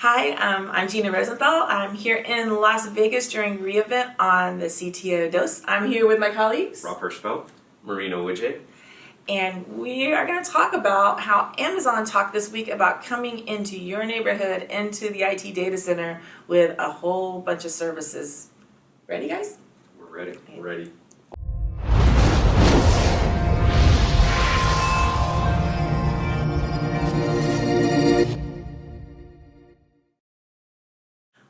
Hi, I'm Gina Rosenthal. I'm here in Las Vegas during reInvent on the CTO Dose. I'm here with my colleagues. Rob Hirshfeld, Marino Wijay. And we are going to talk about how Amazon talked this week about coming into your neighborhood, into the IT data center with a whole bunch of services. Ready, guys? We're ready. We're ready.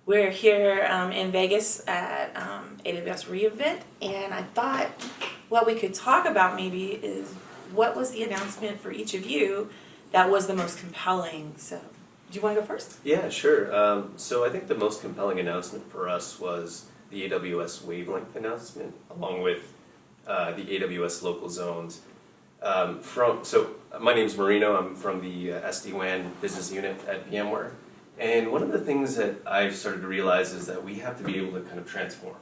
We're here in Vegas at AWS reInvent, and I thought what we could talk about maybe is what was the announcement for each of you that was the most compelling. So, do you want to go first? Yeah, sure. So I think the most compelling announcement for us was the AWS wavelength announcement, along with the AWS local zones. So my name's Marino. I'm from the SD-WAN business unit at VMware. And one of the things that I've started to realize is that we have to be able to kind of transform.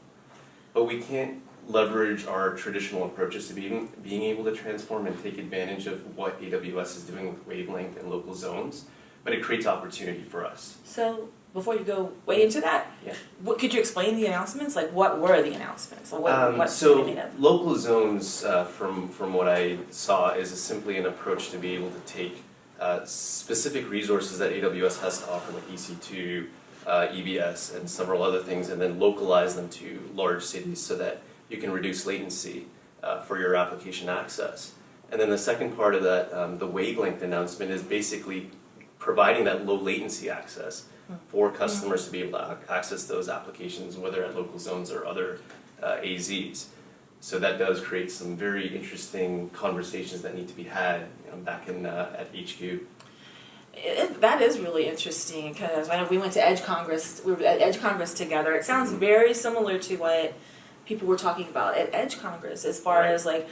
But we can't leverage our traditional approaches to being able to transform and take advantage of what AWS is doing with wavelength and local zones. But it creates opportunity for us. So, before you go way into that, Yeah. what could you explain the announcements? Like, what were the announcements? Or what So did they mean of? local zones, from what I saw, is simply an approach to be able to take specific resources that AWS has to offer, like EC2, EBS, and several other things, and then localize them to large cities so that you can reduce latency for your application access. And then the second part of that, the wavelength announcement, is basically providing that low latency access for customers to be able to access those applications, whether at local zones or other AZs. So that does create some very interesting conversations that need to be had back in at HQ. That is really interesting because we went to Edge Congress. We were at Edge Congress together. It sounds very similar to what people were talking about at Edge Congress, as far as like,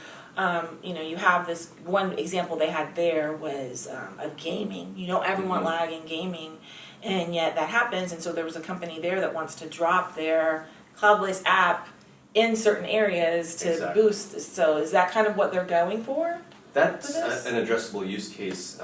you have this one example they had there was of gaming. You don't ever want lag in gaming, and yet that happens. And so there was a company there that wants to drop their cloud-based app in certain areas to boost. So is that kind of what they're going for? That's an addressable use case,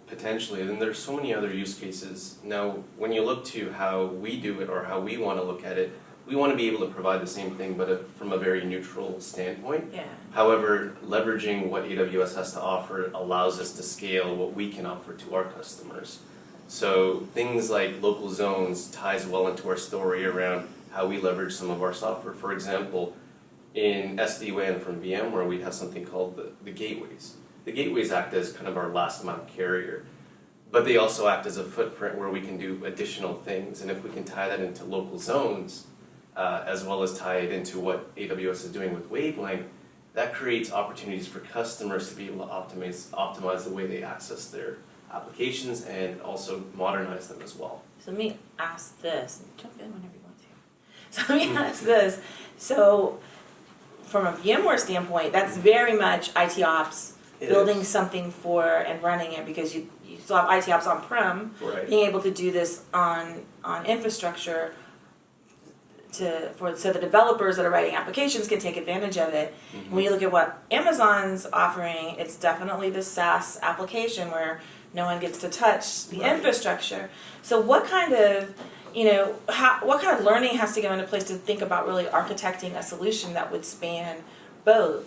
potentially, and there's so many other use cases. Now, when you look to how we do it or how we want to look at it, we want to be able to provide the same thing, but from a very neutral standpoint. Yeah. However, leveraging what AWS has to offer allows us to scale what we can offer to our customers. So things like local zones ties well into our story around how we leverage some of our software. For example, in SD-WAN from VMware, we have something called the gateways. The gateways act as kind of our last mile carrier, but they also act as a footprint where we can do additional things. And if we can tie that into local zones, as well as tie it into what AWS is doing with wavelength, that creates opportunities for customers to be able to optimize the way they access their applications and also modernize them as well. So let me ask this. Jump in whenever you want to. So let me ask this. So from a VMware standpoint, that's very much IT ops, building something for and running it, because you still have IT ops on-prem, Right. being able to do this on infrastructure so the developers that are writing applications can take advantage of it. When you look at what Amazon's offering, it's definitely the SaaS application where no one gets to touch the infrastructure. So what kind of what kind of learning has to go into place to think about really architecting a solution that would span both?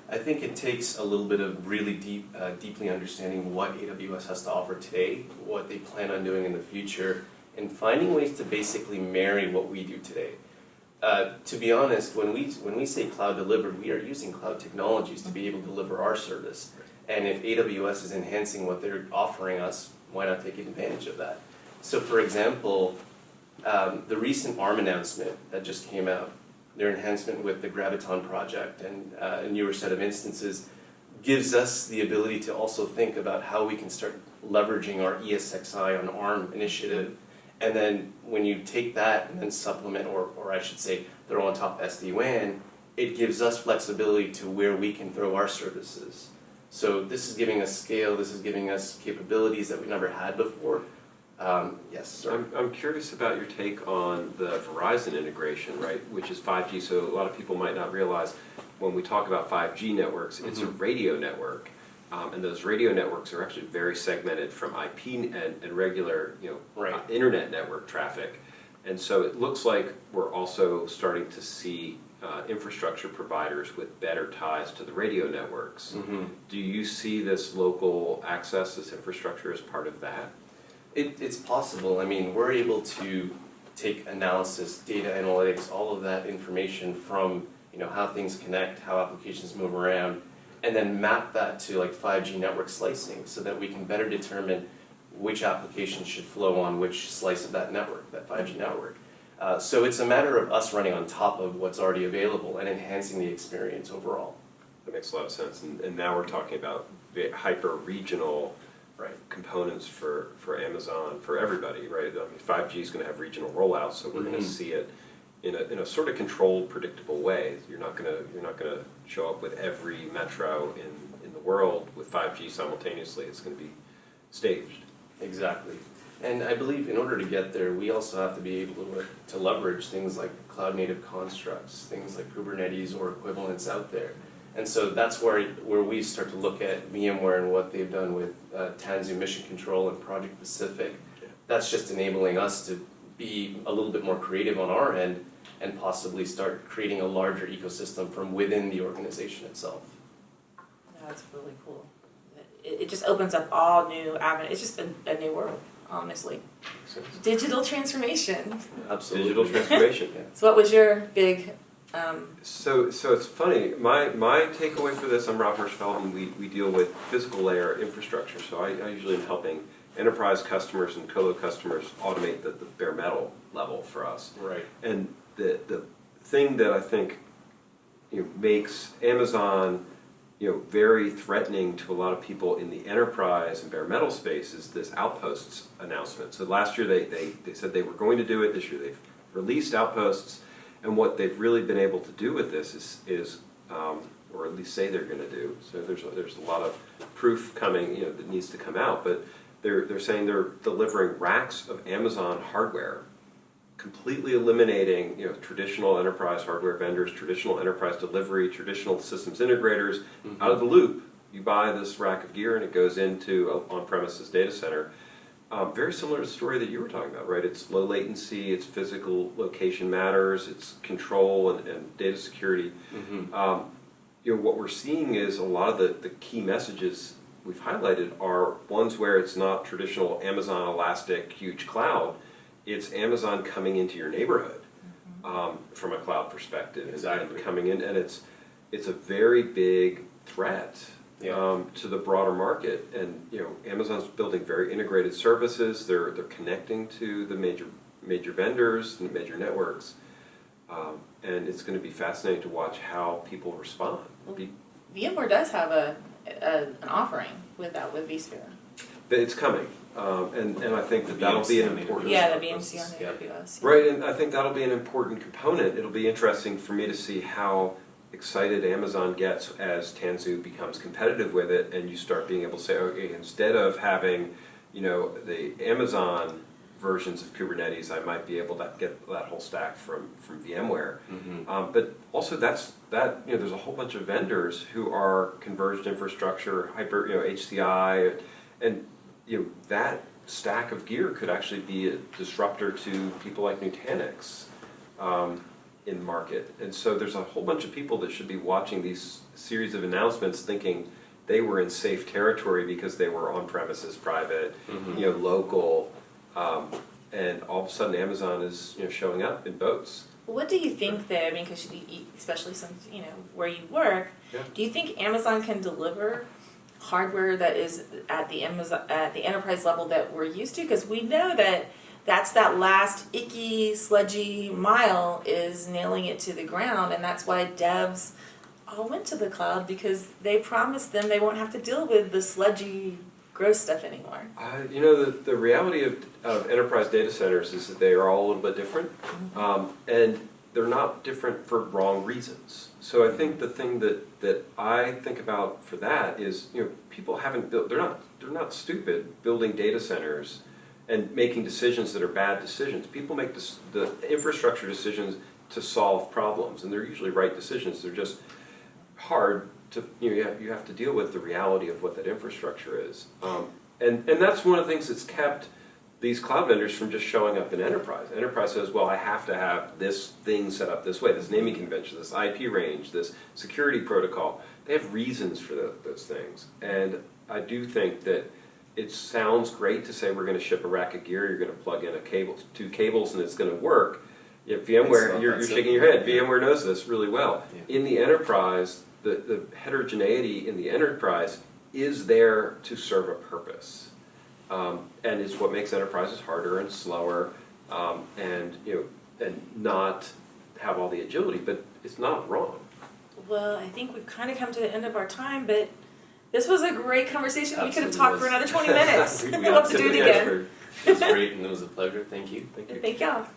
I think it takes a little bit of really deeply understanding what AWS has to offer today, what they plan on doing in the future, and finding ways to basically marry what we do today. To be honest, when we say cloud delivered, we are using cloud technologies to be able to deliver our service. And if AWS is enhancing what they're offering us, why not take advantage of that? So for example, the recent ARM announcement that just came out, their enhancement with the Graviton project and a newer set of instances, gives us the ability to also think about how we can start leveraging our ESXi on ARM initiative. And then when you take that and then supplement, or I should say, throw on top SD-WAN, it gives us flexibility to where we can throw our services. So this is giving us scale, this is giving us capabilities that we never had before. Yes, sir. I'm curious about your take on the Verizon integration, right, which is 5G. So a lot of people might not realize when we talk about 5G networks, it's a radio network. and those radio networks are actually very segmented from IP and regular, Right. internet network traffic. And so it looks like we're also starting to see infrastructure providers with better ties to the radio networks. Mm-hmm. Do you see this local access, this infrastructure as part of that? It's possible. I mean, we're able to take analysis, data analytics, all of that information from how things connect, how applications move around, and then map that to like 5G network slicing so that we can better determine which applications should flow on which slice of that network, that 5G network. So it's a matter of us running on top of what's already available and enhancing the experience overall. That makes a lot of sense. And now we're talking about hyper-regional components for Amazon, for everybody, right? I mean, 5G is going to have regional rollouts, so we're going to see it in a sort of controlled, predictable way. You're not going to show up with every metro in the world with 5G simultaneously. It's going to be staged. Exactly. And I believe in order to get there, we also have to be able to leverage things like cloud-native constructs, things like Kubernetes or equivalents out there. And so that's where we start to look at VMware and what they've done with Tanzu Mission Control and Project Pacific. That's just enabling us to be a little bit more creative on our end and possibly start creating a larger ecosystem from within the organization itself. That's really cool. It just opens up all new avenues. It's just a new world, honestly. Digital transformation. Absolutely. Digital transformation. Yeah. So what was your big... So it's funny. My takeaway for this, I'm Rob Hirshfeld, and we deal with physical layer infrastructure. So I usually am helping enterprise customers and colo customers automate the bare metal level for us. Right. And the thing that I think makes Amazon very threatening to a lot of people in the enterprise and bare metal space is this Outposts announcement. So last year they said they were going to do it. This year they've released Outposts. And what they've really been able to do with this is or at least say they're going to do. So there's a lot of proof coming, that needs to come out. But they're saying they're delivering racks of Amazon hardware, completely eliminating traditional enterprise hardware vendors, traditional enterprise delivery, traditional systems integrators out of the loop. You buy this rack of gear and it goes into an on-premises data center. Very similar to the story that you were talking about, right? It's low latency, it's physical location matters, it's control and data security. What we're seeing is a lot of the key messages we've highlighted are ones where it's not traditional Amazon Elastic huge cloud. It's Amazon coming into your neighborhood from a cloud perspective. Exactly. And coming in, and it's a very big threat. Yeah. To the broader market, and Amazon's building very integrated services. They're connecting to the major vendors and major networks, and it's going to be fascinating to watch how people respond. VMware does have an offering with vSphere. But it's coming, and I think that'll be an important Yeah, the VMC on AWS. right, and I think that'll be an important component. It'll be interesting for me to see how excited Amazon gets as Tanzu becomes competitive with it, and you start being able to say, okay, instead of having, the Amazon versions of Kubernetes, I might be able to get that whole stack from VMware. But also there's a whole bunch of vendors who are converged infrastructure, HCI, and that stack of gear could actually be a disruptor to people like Nutanix. In the market. And so there's a whole bunch of people that should be watching these series of announcements thinking they were in safe territory because they were on-premises, private, local, and all of a sudden Amazon is showing up in boats. What do you think that, I mean, because especially since, where you work, do you think Amazon can deliver hardware that is at the enterprise level that we're used to? Because we know that's that last icky, sludgy mile is nailing it to the ground, and that's why devs all went to the cloud, because they promised them they won't have to deal with the sludgy, gross stuff anymore. The reality of enterprise data centers is that they are all a little bit different, and they're not different for wrong reasons. So I think the thing that I think about for that is, people haven't built, they're not stupid building data centers and making decisions that are bad decisions. People make the infrastructure decisions to solve problems, and they're usually right decisions. They're just hard you have to deal with the reality of what that infrastructure is. And that's one of the things that's kept these cloud vendors from just showing up in enterprise. Enterprise says, well, I have to have this thing set up this way, this naming convention, this IP range, this security protocol. They have reasons for those things. And I do think that it sounds great to say we're going to ship a rack of gear, you're going to plug in two cables, and it's going to work. If VMware, you're shaking your head. Yeah. VMware knows this really well. Yeah. In the enterprise, the heterogeneity in the enterprise is there to serve a purpose. And it's what makes enterprises harder and slower, and not have all the agility. But it's not wrong. Well, I think we've kind of come to the end of our time, but this was a great conversation. We could have Absolutely talked was. for another 20 minutes. We We'd love to do it again. It was great, and it was a pleasure. Thank you. Thank y'all.